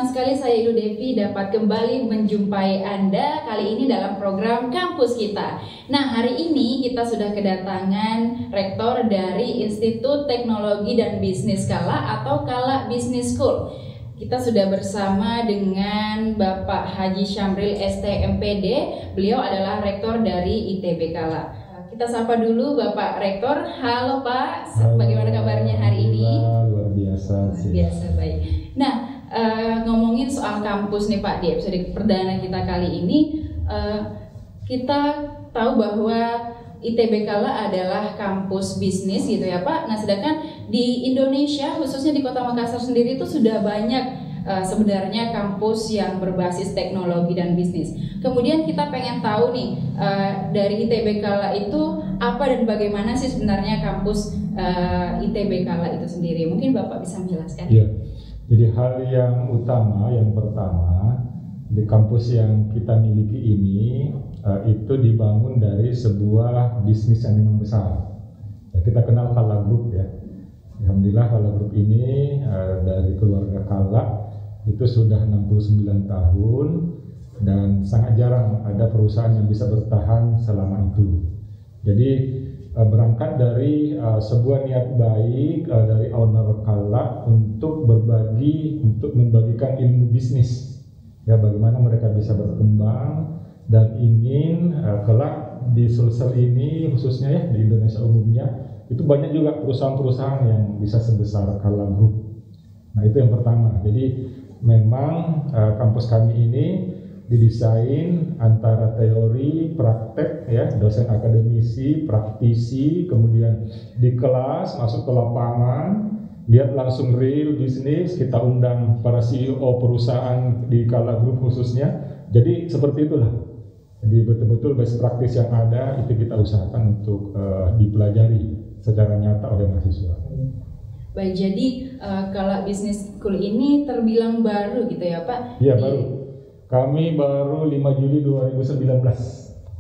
senang sekali saya Ilu Devi dapat kembali menjumpai Anda kali ini dalam program Kampus Kita. Nah, hari ini kita sudah kedatangan rektor dari Institut Teknologi dan Bisnis Kala atau Kala Business School. Kita sudah bersama dengan Bapak Haji Syamril STMPD. Beliau adalah rektor dari ITB Kala. Kita sapa dulu Bapak Rektor. Halo Pak, bagaimana kabarnya hari ini? Luar biasa sih. Luar biasa, baik. Nah, ngomongin soal kampus nih Pak, di episode perdana kita kali ini, kita tahu bahwa ITB Kala adalah kampus bisnis gitu ya Pak. Nah, sedangkan di Indonesia, khususnya di Kota Makassar sendiri itu sudah banyak sebenarnya kampus yang berbasis teknologi dan bisnis. Kemudian kita pengen tahu nih dari ITB Kala itu apa dan bagaimana sih sebenarnya kampus ITB Kala itu sendiri. Mungkin Bapak bisa menjelaskan. Iya. Jadi hal yang utama, yang pertama di kampus yang kita miliki ini itu dibangun dari sebuah bisnis yang memang besar. Ya, kita kenal Kala Group ya. Alhamdulillah Kala Group ini dari keluarga Kala itu sudah 69 tahun dan sangat jarang ada perusahaan yang bisa bertahan selama itu. Jadi berangkat dari sebuah niat baik dari owner Kala untuk membagikan ilmu bisnis. Ya, bagaimana mereka bisa berkembang dan ingin kelak di Sulsel ini khususnya ya di Indonesia umumnya itu banyak juga perusahaan-perusahaan yang bisa sebesar Kala Group. Nah, itu yang pertama. Jadi memang kampus kami ini didesain antara teori, praktek ya, dosen akademisi, praktisi, kemudian di kelas masuk ke lapangan, lihat langsung real bisnis, kita undang para CEO perusahaan di Kala Group khususnya. Jadi seperti itulah. Jadi betul-betul best practice yang ada itu kita usahakan untuk dipelajari secara nyata oleh mahasiswa. Baik, jadi Kala Business School ini terbilang baru gitu ya Pak? Iya, baru. Kami baru 5 Juli 2019.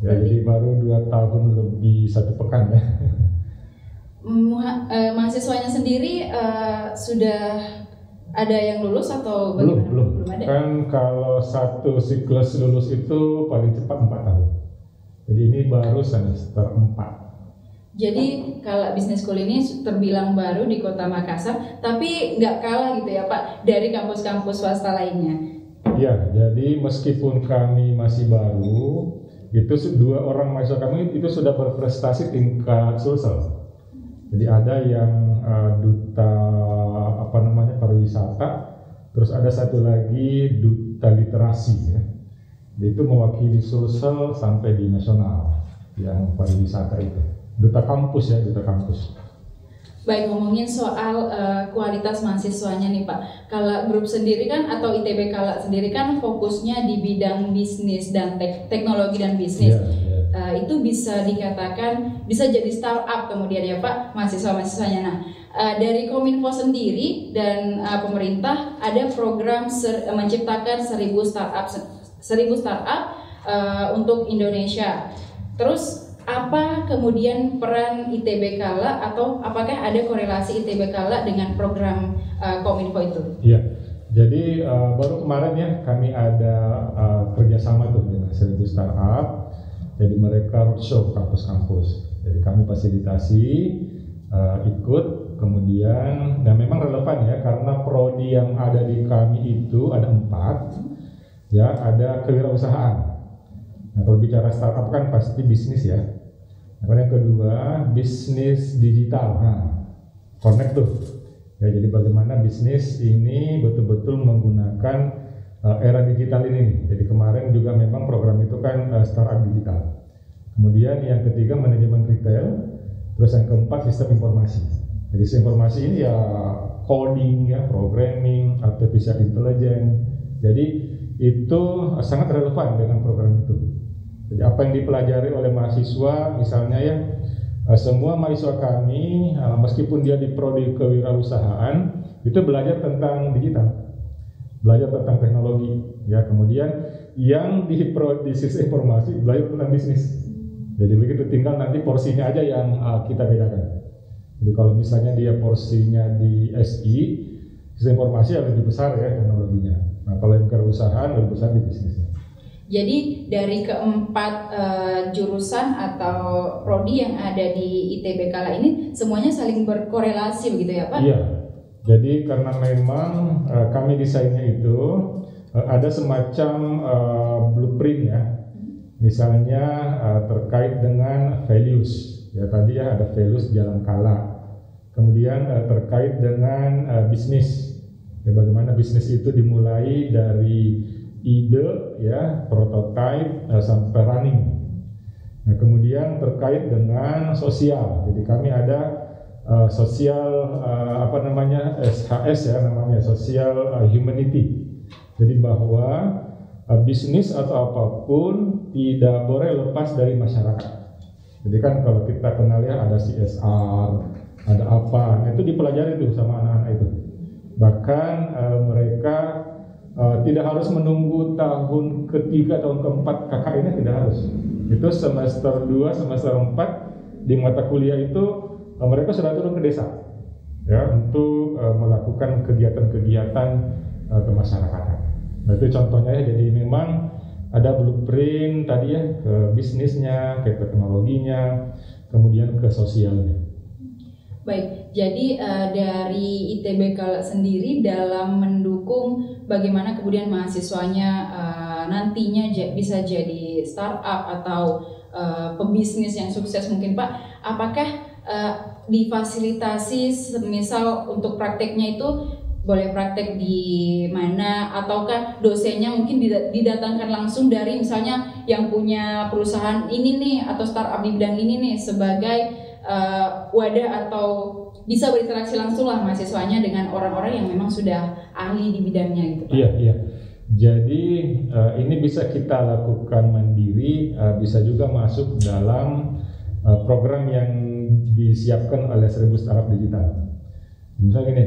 Ya, jadi baru 2 tahun lebih 1 pekan ya. Mahasiswanya sendiri sudah ada yang lulus atau bagaimana? Belum ada? Kan kalau satu siklus lulus itu paling cepat 4 tahun. Jadi ini baru semester 4. Jadi Kala Business School ini terbilang baru di Kota Makassar, tapi nggak kalah gitu ya Pak dari kampus-kampus swasta lainnya. Ya, jadi meskipun kami masih baru, itu 2 orang mahasiswa kami itu sudah berprestasi tingkat Sulsel. Jadi ada yang duta pariwisata, terus ada satu lagi duta literasi ya. Itu mewakili Sulsel sampai di nasional yang pariwisata itu. Duta kampus ya, duta kampus. Baik, ngomongin soal kualitas mahasiswanya nih Pak. Kala Group sendiri kan atau ITB Kala sendiri kan fokusnya di bidang bisnis dan teknologi dan bisnis. Itu bisa dikatakan bisa jadi startup kemudian ya Pak mahasiswa-mahasiswanya. Nah, dari Kominfo sendiri dan pemerintah ada program menciptakan 1000 startup untuk Indonesia. Terus apa kemudian peran ITB Kala atau apakah ada korelasi ITB Kala dengan program Kominfo itu? Iya, jadi baru kemarin ya kami ada kerjasama tuh dengan 1000 startup. Jadi mereka roadshow kampus-kampus. Jadi kami fasilitasi ikut, kemudian dan memang relevan ya karena prodi yang ada di kami itu ada 4 ya, ada kewirausahaan. Nah, kalau bicara startup kan pasti bisnis ya. Nah, yang kedua bisnis digital. Nah, connect tuh. Ya, jadi bagaimana bisnis ini betul-betul menggunakan era digital ini. Jadi kemarin juga memang program itu kan startup digital. Kemudian yang ketiga manajemen retail. Terus yang keempat sistem informasi. Jadi sistem informasi ini ya coding ya, programming, artificial intelligence. Jadi itu sangat relevan dengan program itu. Jadi apa yang dipelajari oleh mahasiswa misalnya ya, semua mahasiswa kami meskipun dia di prodi kewirausahaan itu belajar tentang digital, belajar tentang teknologi ya. Kemudian yang di prodi sistem informasi belajar tentang bisnis. Jadi begitu, tinggal nanti porsinya aja yang kita bedakan. Jadi kalau misalnya dia porsinya di SI, sistem informasi yang lebih besar ya teknologinya. Nah, Kalau yang kewirausahaan lebih besar di bisnisnya. Jadi dari keempat jurusan atau prodi yang ada di ITB Kala ini semuanya saling berkorelasi begitu ya Pak? Iya. Jadi karena memang kami desainnya itu ada semacam blueprint ya. Misalnya terkait dengan values. Ya tadi ya ada values Jalan Kala. Kemudian terkait dengan bisnis. Ya, bagaimana bisnis itu dimulai dari ide, ya, prototype sampai running. Nah, kemudian terkait dengan sosial. Jadi kami ada sosial SHS ya namanya, social humanity. Jadi bahwa bisnis atau apapun tidak boleh lepas dari masyarakat. Jadi kan kalau kita kenal ya ada CSR, ada apa, nah itu dipelajari tuh sama anak-anak itu. Bahkan mereka tidak harus menunggu tahun ketiga, tahun keempat KKN-nya tidak harus. Itu semester 2, semester 4 di mata kuliah itu mereka sudah turun ke desa ya untuk melakukan kegiatan-kegiatan kemasyarakatan. Nah itu contohnya ya, jadi memang ada blueprint tadi ya ke bisnisnya, ke teknologinya, kemudian ke sosialnya. Baik, jadi dari ITB Kala sendiri dalam mendukung bagaimana kemudian mahasiswanya nantinya bisa jadi startup atau pebisnis yang sukses mungkin Pak, apakah difasilitasi semisal untuk prakteknya itu boleh praktek di mana, ataukah dosennya mungkin didatangkan langsung dari misalnya yang punya perusahaan ini nih atau startup di bidang ini nih sebagai wadah atau bisa berinteraksi langsung lah mahasiswanya dengan orang-orang yang memang sudah ahli di bidangnya gitu Pak. Iya. Jadi ini bisa kita lakukan mandiri, bisa juga masuk dalam program yang disiapkan oleh 1000 Startup Digital. Misalnya gini,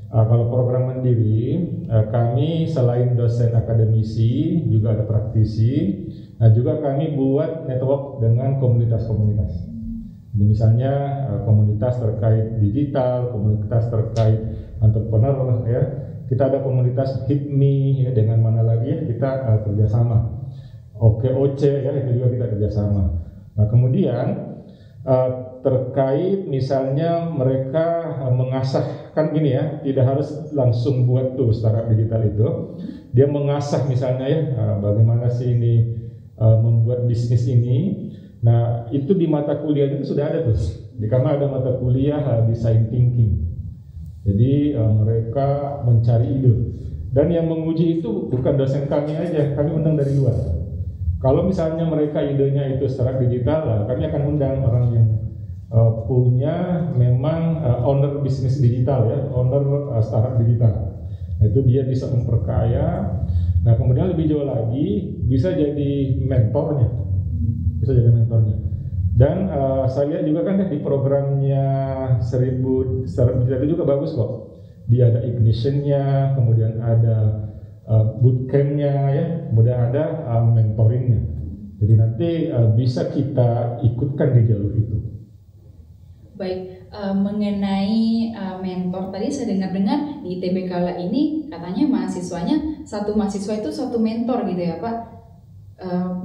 kalau program mandiri, kami selain dosen akademisi juga ada praktisi, juga kami buat network dengan komunitas-komunitas. Jadi misalnya komunitas terkait digital, komunitas terkait entrepreneur ya. Kita ada komunitas HIPMI ya, dengan mana lagi ya kita kerjasama. OKOC ya itu juga kita kerjasama. Nah kemudian terkait misalnya mereka mengasah kan gini ya, tidak harus langsung buat tuh startup digital itu. Dia mengasah misalnya ya bagaimana sih ini membuat bisnis ini. Nah itu di mata kuliah itu sudah ada tuh. Di kami ada mata kuliah design thinking. Jadi mereka mencari ide. Dan yang menguji itu bukan dosen kami aja, kami undang dari luar. Kalau misalnya mereka idenya itu startup digital, kami akan undang orang yang punya memang owner bisnis digital ya, owner startup digital. Nah, itu dia bisa memperkaya. Nah kemudian lebih jauh lagi bisa jadi mentornya. Dan saya lihat juga kan di programnya 1000 Startup Digital itu juga bagus kok. Dia ada ignitionnya, kemudian ada bootcampnya ya, kemudian ada mentoringnya. Jadi nanti bisa kita ikutkan di jalur itu. Baik, mengenai mentor tadi saya dengar-dengar di ITB Kala ini katanya mahasiswanya satu mahasiswa itu satu mentor gitu ya Pak.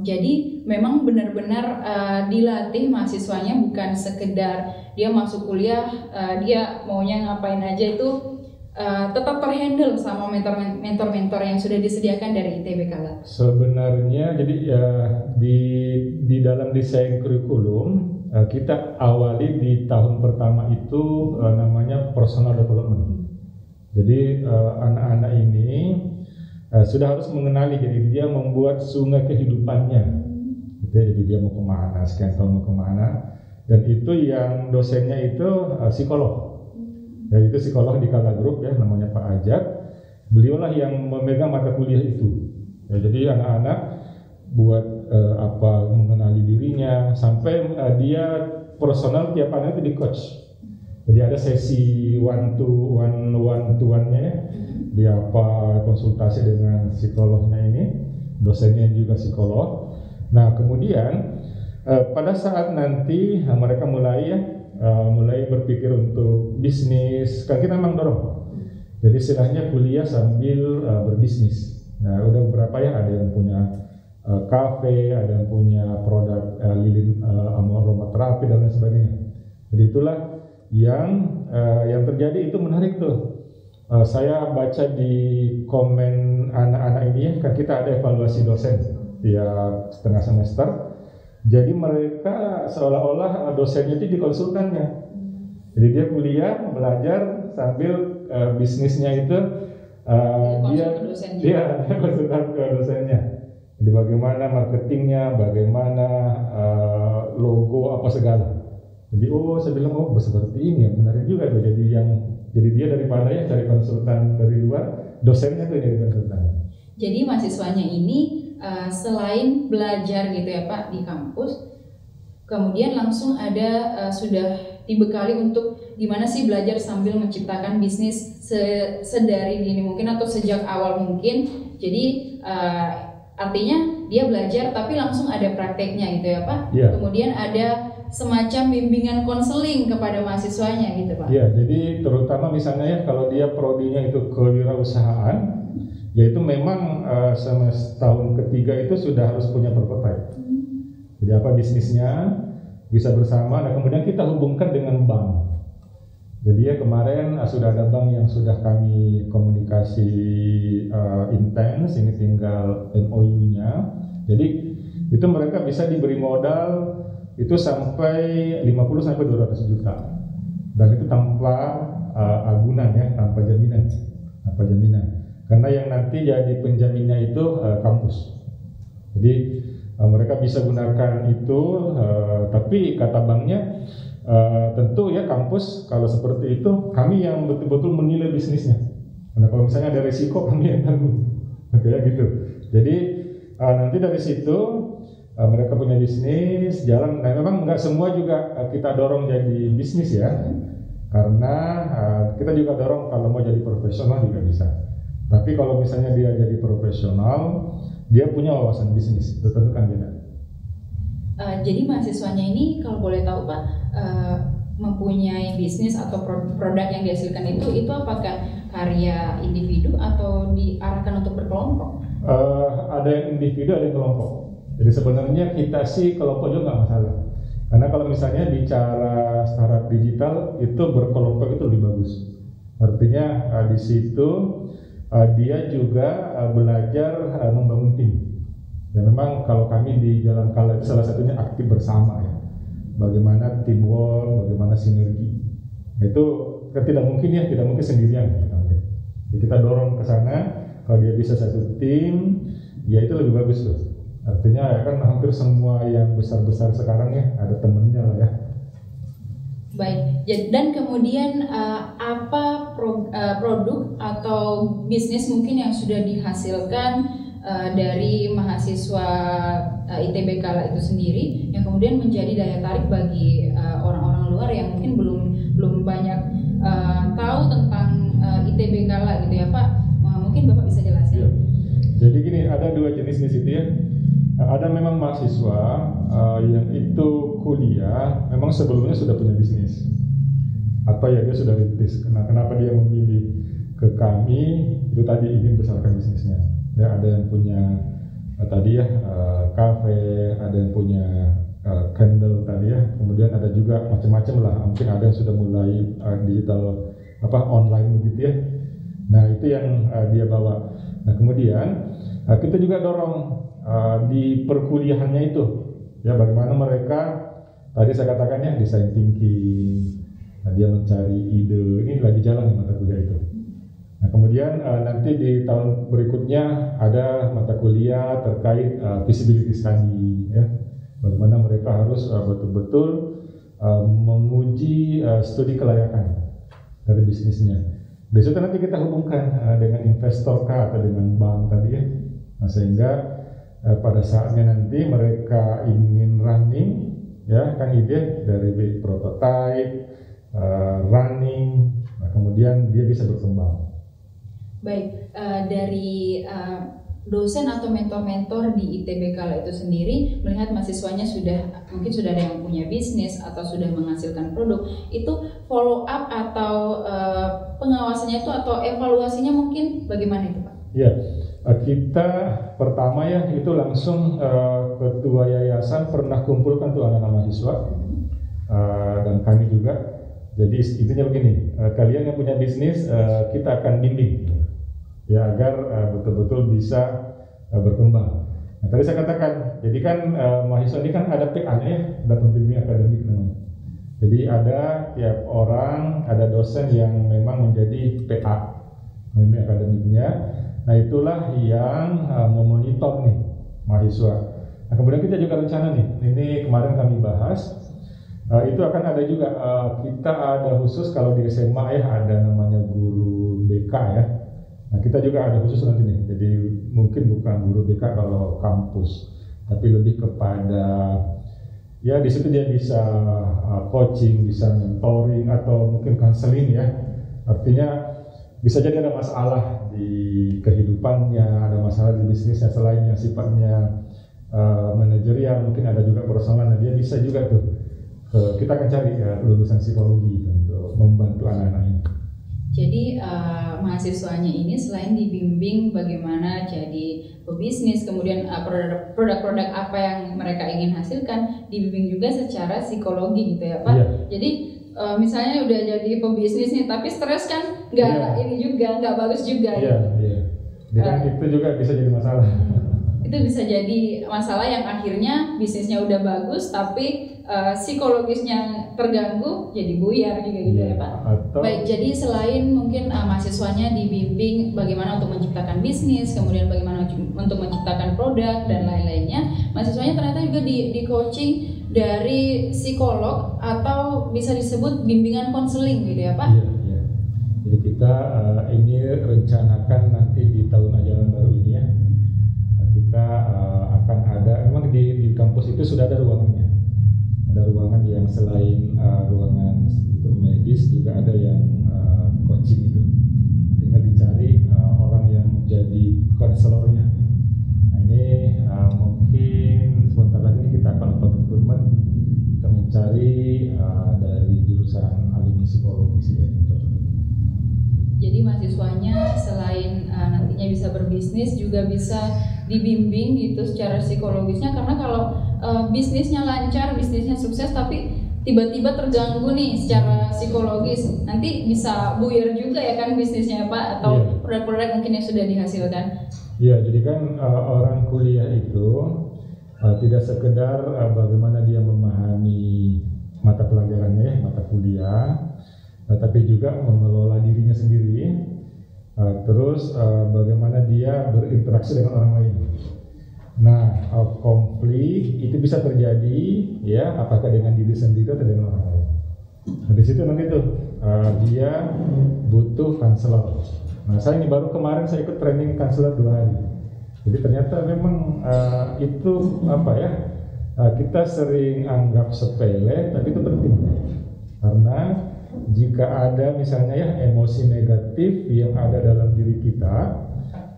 Jadi memang benar-benar dilatih mahasiswanya, bukan sekedar dia masuk kuliah dia maunya ngapain aja itu tetap terhandle sama mentor-mentor yang sudah disediakan dari ITB Kala. Sebenarnya jadi di dalam desain kurikulum kita awali di tahun pertama itu namanya personal development. Jadi anak-anak ini sudah harus mengenali, jadi dia membuat sungai kehidupannya. Gitu ya, jadi dia mau kemana, sekian tahun mau kemana. Dan itu yang dosennya itu psikolog. Yaitu psikolog di Kala Group ya, namanya Pak Ajat. Beliaulah yang memegang mata kuliah itu. Ya, jadi anak-anak buat mengenali dirinya sampai dia personal tiap anak itu di coach. Jadi ada sesi one to one-nya ya. Dia konsultasi dengan psikolognya ini, dosennya juga psikolog. Nah kemudian pada saat nanti mereka mulai berpikir untuk bisnis, kan kita memang dorong. Jadi istilahnya kuliah sambil berbisnis. Nah, udah beberapa ya, ada yang punya kafe, ada yang punya produk lilin aromaterapi dan lain sebagainya. Jadi itulah yang terjadi. Itu menarik tuh. Saya baca di komen anak-anak ini ya, kan kita ada evaluasi dosen tiap setengah semester. Jadi mereka seolah-olah dosennya itu dikonsultannya. Jadi dia kuliah, belajar sambil bisnisnya itu dia konsultan ke dosennya. Jadi bagaimana marketingnya, bagaimana logo apa segala. Jadi saya bilang seperti ini ya, menarik juga tuh. Jadi dia daripada ya cari konsultan dari luar, dosennya tuh jadi konsultan. Jadi mahasiswanya ini selain belajar gitu ya Pak di kampus, kemudian langsung ada sudah dibekali untuk gimana sih belajar sambil menciptakan bisnis sedari dini mungkin atau sejak awal mungkin. Jadi artinya dia belajar tapi langsung ada prakteknya gitu ya Pak. Yeah. Kemudian ada semacam bimbingan konseling kepada mahasiswanya gitu Pak. Iya, jadi terutama misalnya ya kalau dia prodinya itu kewirausahaan, yaitu memang tahun ketiga itu sudah harus punya prototype. Jadi apa bisnisnya bisa bersama. Nah kemudian kita hubungkan dengan bank. Jadi ya kemarin sudah ada bank yang sudah kami komunikasi intens, ini tinggal MOU-nya. Jadi itu mereka bisa diberi modal itu sampai 50 sampai 200 juta. Dan itu tanpa agunan ya, tanpa jaminan. Karena yang nanti jadi penjaminnya itu kampus. Jadi mereka bisa gunakan itu, tapi kata banknya tentu ya kampus kalau seperti itu kami yang betul-betul menilai bisnisnya. Karena kalau misalnya ada risiko kami yang tanggung, kayak gitu. Jadi nanti dari situ mereka punya bisnis jalan. Nah memang nggak semua juga kita dorong jadi bisnis ya, karena kita juga dorong kalau mau jadi profesional juga bisa. Tapi kalau misalnya dia jadi profesional, dia punya wawasan bisnis, itu tentu kan beda. Jadi mahasiswanya ini kalau boleh tahu Pak, mempunyai bisnis atau produk yang dihasilkan itu apakah karya individu atau diarahkan untuk berkelompok? Ada yang individu, ada yang kelompok. Jadi sebenarnya kita sih kelompok juga nggak masalah. Karena kalau misalnya bicara startup digital itu berkelompok itu lebih bagus. Artinya di situ dia juga belajar membangun tim. Dan memang kalau kami di Jalan Kala itu salah satunya aktif bersama ya. Bagaimana teamwork, bagaimana sinergi. Itu tidak mungkin sendirian. Jadi kita dorong ke sana. Kalau dia bisa satu tim, ya itu lebih bagus tuh. Artinya ya kan hampir semua yang besar-besar sekarang ya ada temennya lah ya. Baik, dan kemudian apa produk atau bisnis mungkin yang sudah dihasilkan dari mahasiswa ITB Kala itu sendiri yang kemudian menjadi daya tarik bagi orang-orang luar yang mungkin belum banyak tahu tentang ITB Kala gitu ya Pak. Mungkin Bapak bisa jelasin. Ya. Jadi gini, ada dua jenis di situ ya. Ada memang mahasiswa yang itu kuliah memang sebelumnya sudah punya bisnis atau ya dia sudah rintis. Kenapa dia memilih ke kami itu tadi ingin besarkan bisnisnya. Ya ada yang punya tadi ya kafe, ada yang punya candle tadi ya. Kemudian ada juga macam-macam lah. Mungkin ada yang sudah mulai digital online begitu ya. Nah itu yang dia bawa. Nah kemudian kita juga dorong di perkuliahannya itu ya bagaimana mereka tadi saya katakan ya design thinking, dia mencari ide, ini lagi jalan di mata kuliah itu. Nah kemudian nanti di tahun berikutnya ada mata kuliah terkait feasibility study ya, bagaimana mereka harus betul-betul menguji studi kelayakan dari bisnisnya. Besok nanti kita hubungkan dengan investor atau dengan bank tadi ya, nah, sehingga pada saatnya nanti mereka ingin running ya kan ide dari prototype running, nah, kemudian dia bisa berkembang. Baik, dari dosen atau mentor-mentor di ITB Kala itu sendiri melihat mahasiswanya mungkin sudah ada yang punya bisnis atau sudah menghasilkan produk, itu follow up atau pengawasannya itu atau evaluasinya mungkin bagaimana itu Pak? Ya, Kita pertama ya itu langsung ketua yayasan pernah kumpulkan tuh anak-anak mahasiswa dan kami juga. Jadi intinya begini, kalian yang punya bisnis kita akan bimbing ya agar betul-betul bisa berkembang. Nah, tadi saya katakan, jadi kan mahasiswa ini kan ada PA-nya ya, ada pembimbing akademik namanya. Jadi ada tiap orang, ada dosen yang memang menjadi PA, pembimbing akademiknya. Nah itulah yang memonitor nih mahasiswa. Nah kemudian kita juga rencana nih, ini kemarin kami bahas, itu akan ada juga, kita ada khusus kalau di SMA ya ada namanya guru BK ya. Nah kita juga ada khusus nanti nih, jadi mungkin bukan guru BK kalau kampus, tapi lebih kepada ya di situ dia bisa coaching, bisa mentoring atau mungkin counseling ya. Artinya bisa jadi ada masalah di kehidupannya, ada masalah di bisnisnya selain yang sifatnya manajerial, mungkin ada juga personal. Nah dia bisa juga tuh kita akan cari lulusan psikologi untuk membantu anak-anak ini. Jadi mahasiswanya ini selain dibimbing bagaimana jadi pebisnis, kemudian produk-produk apa yang mereka ingin hasilkan, dibimbing juga secara psikologi gitu ya Pak. Yeah. Jadi misalnya udah jadi pebisnis nih, tapi stres kan ini juga nggak bagus juga. Iya. Dan itu juga bisa jadi masalah. Itu bisa jadi masalah yang akhirnya bisnisnya udah bagus, tapi psikologisnya terganggu, jadi buyar juga gitu ya Pak. Baik, jadi selain mungkin mahasiswanya dibimbing bagaimana untuk menciptakan bisnis, kemudian bagaimana untuk menciptakan produk dan lain-lainnya, mahasiswanya ternyata juga di coaching dari psikolog atau bisa disebut bimbingan konseling gitu ya Pak? Iya. Jadi kita ini rencanakan nanti di tahun ajaran baru ini ya, kita akan ada, memang di kampus itu sudah ada ruangannya. Ada ruangan yang selain ruangan untuk medis juga ada yang coaching itu. Tinggal dicari orang yang menjadi konselornya. Nah ini mungkin sebentar lagi kita akan rekrutmen, kita mencari dari jurusan alumni psikologi ya. Jadi mahasiswanya selain nantinya bisa berbisnis juga bisa dibimbing gitu secara psikologisnya, karena kalau bisnisnya lancar, bisnisnya sukses tapi tiba-tiba terganggu nih secara psikologis, nanti bisa buyar juga ya kan bisnisnya Pak, atau produk-produk mungkin yang sudah dihasilkan. Iya, jadi kan orang kuliah itu tidak sekedar bagaimana dia memahami mata pelajarannya ya, mata kuliah, tapi juga mengelola dirinya sendiri, terus bagaimana dia berinteraksi dengan orang lain. Nah, konflik itu bisa terjadi ya, apakah dengan diri sendiri atau dengan orang lain. Nah, di situ nanti tuh dia butuh konselor. Nah, saya ini baru kemarin saya ikut training konselor 2 hari. Jadi ternyata memang itu apa ya? Kita sering anggap sepele, tapi itu penting. Karena jika ada misalnya ya emosi negatif yang ada dalam diri kita,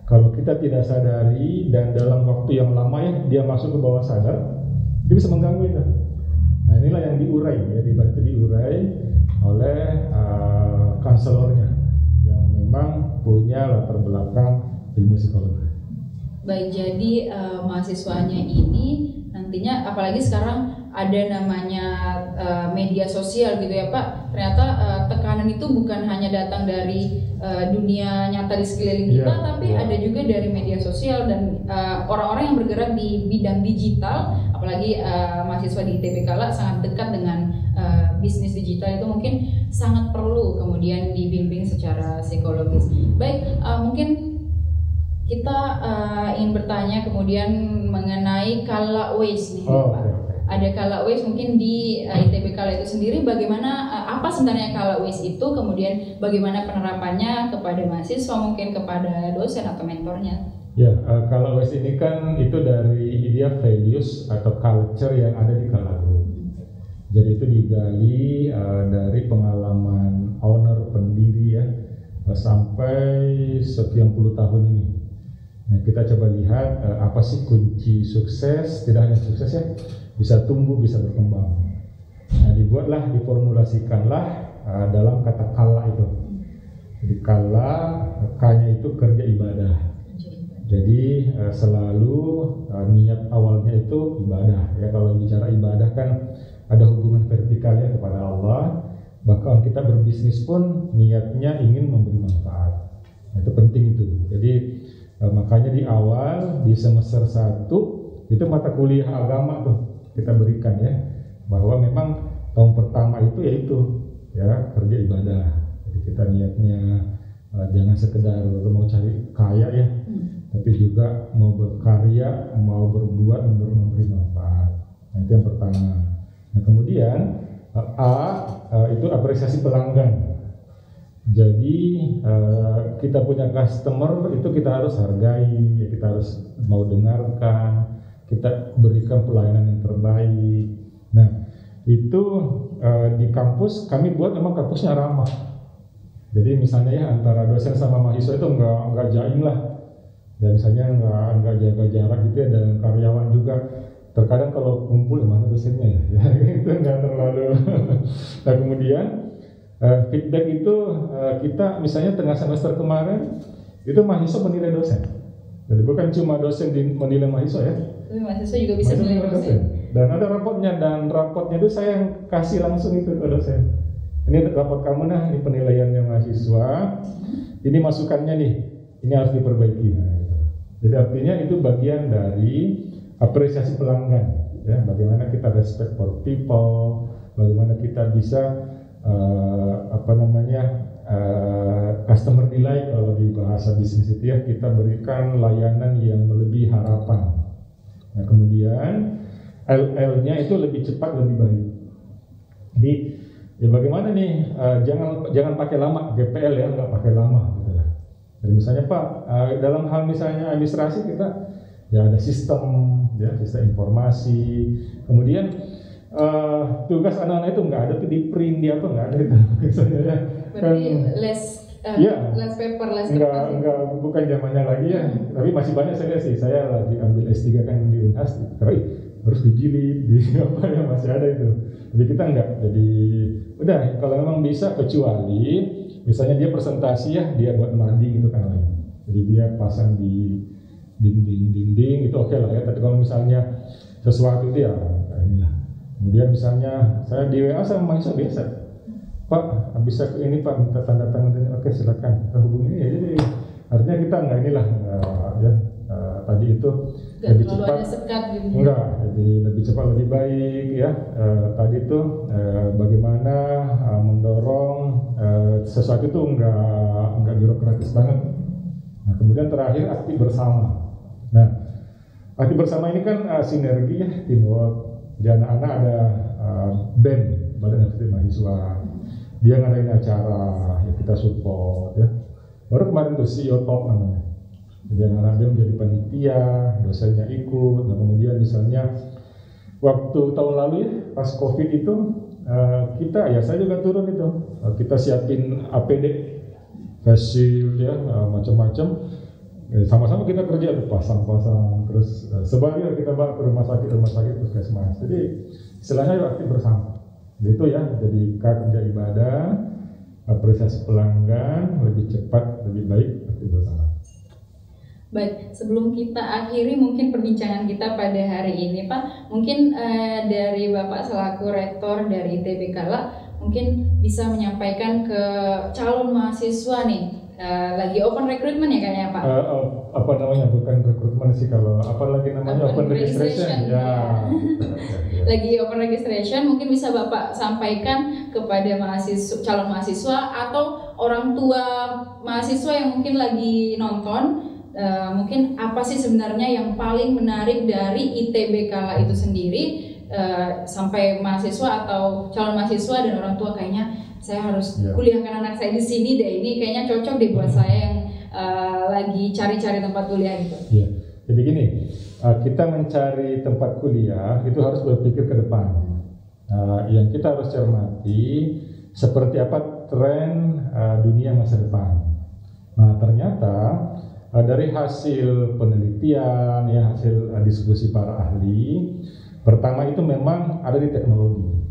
kalau kita tidak sadari dan dalam waktu yang lama ya dia masuk ke bawah sadar, dia bisa mengganggu itu. Nah inilah yang diurai ya, dibantu diurai oleh konselornya yang memang punya latar belakang ilmu psikologi. Baik, jadi mahasiswanya ini nantinya apalagi sekarang ada namanya media sosial gitu ya Pak, ternyata tekanan itu bukan hanya datang dari dunia nyata di sekeliling kita, tapi ada juga dari media sosial dan orang-orang yang bergerak di bidang digital, apalagi mahasiswa di ITB Kala sangat dekat dengan bisnis digital, itu mungkin sangat perlu kemudian dibimbing secara psikologis. Baik, mungkin kita ingin bertanya kemudian mengenai Kala Ways nih Pak. Ada Kala Ways mungkin di ITB Kala itu sendiri, bagaimana apa sebenarnya Kala Ways itu, kemudian bagaimana penerapannya kepada mahasiswa, mungkin kepada dosen atau mentornya. Ya, Kala Ways ini kan itu dari idea values atau culture yang ada di Kala Group. Jadi itu digali dari pengalaman owner pendiri ya sampai sekian puluh tahun ini. Nah, kita coba lihat apa sih kunci sukses, tidak hanya sukses ya, bisa tumbuh, bisa berkembang. Nah, diformulasikanlah dalam kata kala itu. Jadi kala, K-nya itu kerja ibadah. Jadi selalu niat awalnya itu ibadah ya. Kalau bicara ibadah kan ada hubungan vertikal ya kepada Allah. Bahkan kita berbisnis pun niatnya ingin memberi manfaat. Nah, itu penting itu. Jadi makanya di awal di semester 1 itu mata kuliah agama tuh kita berikan ya, bahwa memang tahun pertama itu yaitu ya kerja ibadah. Jadi kita niatnya jangan sekedar mau cari kaya ya, tapi juga mau berkarya, mau berbuat, memberi manfaat. Nah, itu yang pertama. Nah, kemudian itu apresiasi pelanggan. Jadi kita punya customer itu kita harus hargai, ya, kita harus mau dengarkan, kita berikan pelayanan yang terbaik. Nah, itu di kampus kami buat memang kampusnya ramah. Jadi misalnya ya antara dosen sama mahasiswa itu enggak jaim lah. Ya misalnya enggak jaga jarak gitu ya, dan karyawan juga. Terkadang kalau kumpul mana dosennya ya, itu enggak terlalu. Nah, kemudian feedback itu kita misalnya tengah semester kemarin itu mahasiswa menilai dosen. Jadi bukan cuma dosen menilai mahasiswa ya. Tapi mahasiswa juga bisa menilai dosen. Dan ada rapotnya, dan rapotnya itu saya yang kasih langsung itu ke dosen. Ini rapot kamu nah, ini penilaiannya mahasiswa. Ini masukannya nih, ini harus diperbaiki. Nah, gitu. Jadi artinya itu bagian dari apresiasi pelanggan. Ya, bagaimana kita respect for people, bagaimana kita bisa customer delight kalau di bahasa bisnis itu ya, kita berikan layanan yang melebihi harapan. Nah, kemudian LL-nya itu lebih cepat, lebih baik. Jadi ya bagaimana nih, jangan pakai lama GPL ya, nggak pakai lama gitu ya. Jadi misalnya Pak, dalam hal misalnya administrasi kita ya ada sistem ya, sistem informasi. Kemudian tugas anak-anak itu nggak ada tuh di print, di apa nggak ada itu misalnya ya. Berarti less paper, less enggak, bukan zamannya lagi ya. Tapi masih banyak saya lihat sih. Saya lagi ambil S3 kan di Unhas, tapi harus dijilid, di apa ya, masih ada itu. Jadi kita enggak. Jadi udah kalau memang bisa, kecuali misalnya dia presentasi ya, dia buat mading gitu kan. Jadi dia pasang di dinding itu oke lah ya. Tapi kalau misalnya sesuatu itu ya inilah. Kemudian misalnya saya di WA sama mahasiswa biasa, Pak bisa ke ini Pak, minta tanda tangan ini, oke silakan hubungi ya. Jadi artinya kita enggak inilah ya tadi itu gak lebih cepat gitu. Enggak, jadi lebih cepat lebih baik ya. Tadi itu bagaimana mendorong sesuatu itu enggak birokratis banget. Nah, kemudian terakhir aktif bersama. Nah, aktif bersama ini kan sinergi ya, teamwork. Di anak-anak ada BEM, Badan Eksekutif Mahasiswa. Dia ngadain acara, ya kita support ya. Baru kemarin tuh CEO Talk namanya. Jadi anak-anak BEM jadi panitia, dosennya ikut. Nah, kemudian misalnya waktu tahun lalu ya, pas COVID itu kita ya, saya juga turun itu. Kita siapin APD, face shield ya, macam-macam. Sama-sama kita kerja, pasang-pasang, terus sebaliknya kita bawa ke rumah sakit puskesmas. Jadi istilahnya aktif bersama. Gitu ya, jadi kerja ibadah, apresiasi pelanggan, lebih cepat, lebih baik, aktif bersama. Baik, sebelum kita akhiri mungkin perbincangan kita pada hari ini Pak, mungkin dari Bapak selaku Rektor dari ITB Kala mungkin bisa menyampaikan ke calon mahasiswa nih, lagi open recruitment ya kayaknya Pak? Apa namanya, bukan rekrutmen sih, kalau apa lagi namanya, open registration ya. Lagi open registration, mungkin bisa Bapak sampaikan kepada calon mahasiswa atau orang tua mahasiswa yang mungkin lagi nonton. Mungkin apa sih sebenarnya yang paling menarik dari ITB Kala itu sendiri, sampai mahasiswa atau calon mahasiswa dan orang tua kayaknya saya harus kuliahkan anak saya di sini deh, ini kayaknya cocok deh buat saya yang lagi cari-cari tempat kuliah gitu. Ya, jadi gini, kita mencari tempat kuliah itu harus berpikir ke depan. Yang kita harus cermati seperti apa tren dunia masa depan. Nah, ternyata dari hasil penelitian ya, hasil diskusi para ahli, pertama itu memang ada di teknologi,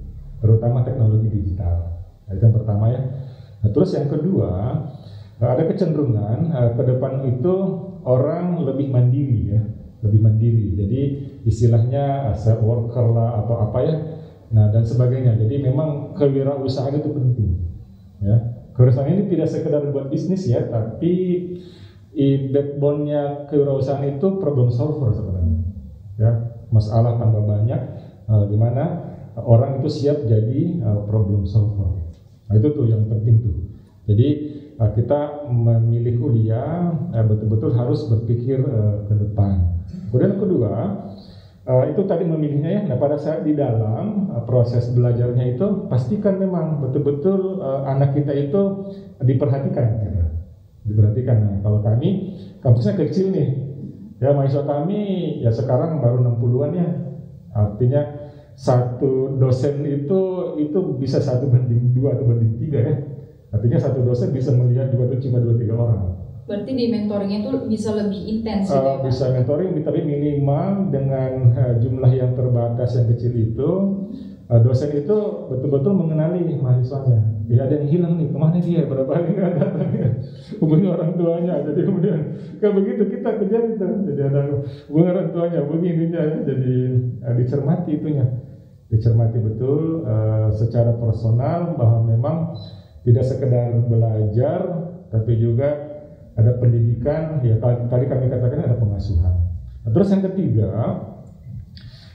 terutama teknologi digital. Nah, itu yang pertama ya. Nah, terus yang kedua, ada kecenderungan ke depan itu orang lebih mandiri ya, lebih mandiri. Jadi istilahnya self worker lah atau apa ya, nah dan sebagainya. Jadi memang kewirausahaan itu penting ya. Kewirausahaan ini tidak sekedar buat bisnis ya, tapi backbone-nya kewirausahaan itu problem solver sebenarnya ya. Masalah tambah banyak, gimana orang itu siap jadi problem solver. Nah itu tuh yang penting tuh. Jadi kita memilih kuliah betul-betul harus berpikir ke depan. Kemudian kedua itu tadi memilihnya ya. Nah pada saat di dalam proses belajarnya itu pastikan memang betul-betul anak kita itu diperhatikan. Ya. Diperhatikan. Nah kalau kami kampusnya kecil nih, ya mahasiswa kami ya sekarang baru 60-an ya. Artinya satu dosen itu bisa 1:2 atau 1:3 ya. Artinya satu dosen bisa melihat cuma 2-3 orang. Berarti di mentoringnya itu bisa lebih intens gitu ya, Pak? Bisa mentoring, tapi minimal dengan jumlah yang terbatas yang kecil itu, dosen itu betul-betul mengenali mahasiswanya. Ya ada yang hilang nih, kemana dia? Berapa hari nggak datang ya? Hubungi orang tuanya. Jadi kemudian kayak begitu kita kejar gitu. Jadi ada hubungi orang tuanya, hubungi ininya ya. Jadi dicermati itunya, dicermati betul secara personal bahwa memang tidak sekedar belajar, tapi juga ada pendidikan. Ya tadi kami katakan ada pengasuhan. Nah, terus yang ketiga,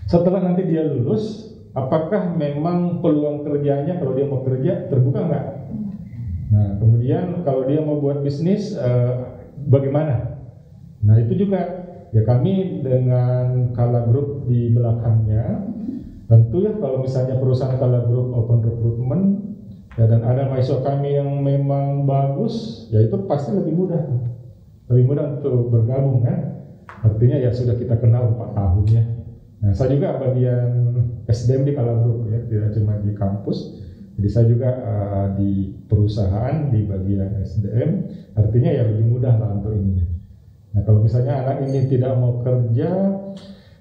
setelah nanti dia lulus, apakah memang peluang kerjanya kalau dia mau kerja terbuka nggak? Nah kemudian kalau dia mau buat bisnis, bagaimana? Nah itu juga ya kami dengan Kala Group di belakangnya, tentu ya kalau misalnya perusahaan Kala Group open recruitment. Ya, dan ada mahasiswa kami yang memang bagus, ya itu pasti lebih mudah untuk bergabung kan. Artinya ya sudah kita kenal 4 tahun ya. Nah saya juga bagian SDM di Kala Group ya, tidak cuma di kampus. Jadi saya juga di perusahaan di bagian SDM. Artinya ya lebih mudah lah untuk ininya. Nah kalau misalnya anak ini tidak mau kerja,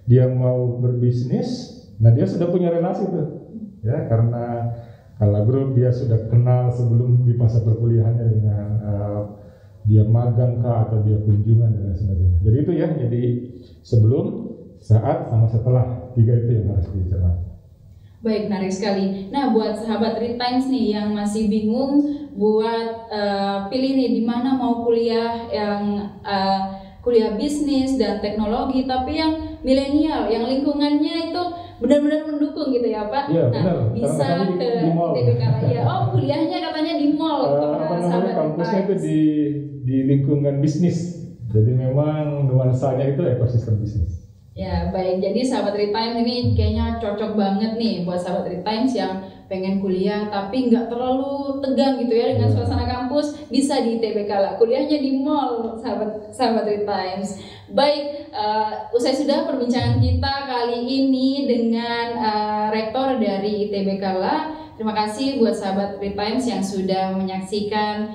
dia mau berbisnis, nah dia sudah punya relasi tuh ya, karena Kala Group dia sudah kenal sebelum di masa perkuliahannya dengan dia magang kah atau dia kunjungan dan lain sebagainya. Jadi itu ya, jadi sebelum, saat, sama setelah, 3 itu yang harus dicermati. Baik, menarik sekali. Nah, buat sahabat Read Times nih yang masih bingung buat pilih nih di mana mau kuliah, yang kuliah bisnis dan teknologi, tapi yang milenial, yang lingkungannya itu benar-benar mendukung gitu ya Pak. Ya, nah benar. Bisa ke ITBK ya. Oh kuliahnya katanya di mall. Kampusnya itu di lingkungan bisnis. Jadi memang nuansanya itu ekosistem bisnis. Ya baik. Jadi sahabat Read Times ini kayaknya cocok banget nih buat sahabat Read Times yang pengen kuliah tapi nggak terlalu tegang gitu ya dengan suasana kampus. Bisa di ITBK lah. Kuliahnya di mall sahabat Read Times. Baik, usai sudah perbincangan kita kali ini dengan rektor dari ITBK lah. Terima kasih buat sahabat Read Times yang sudah menyaksikan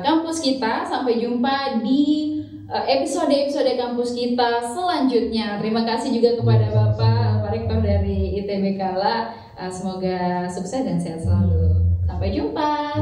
kampus kita. Sampai jumpa di episode-episode kampus kita selanjutnya. Terima kasih juga kepada Bapak Rektor dari ITBK lah. Semoga sukses dan sehat selalu. Sampai jumpa.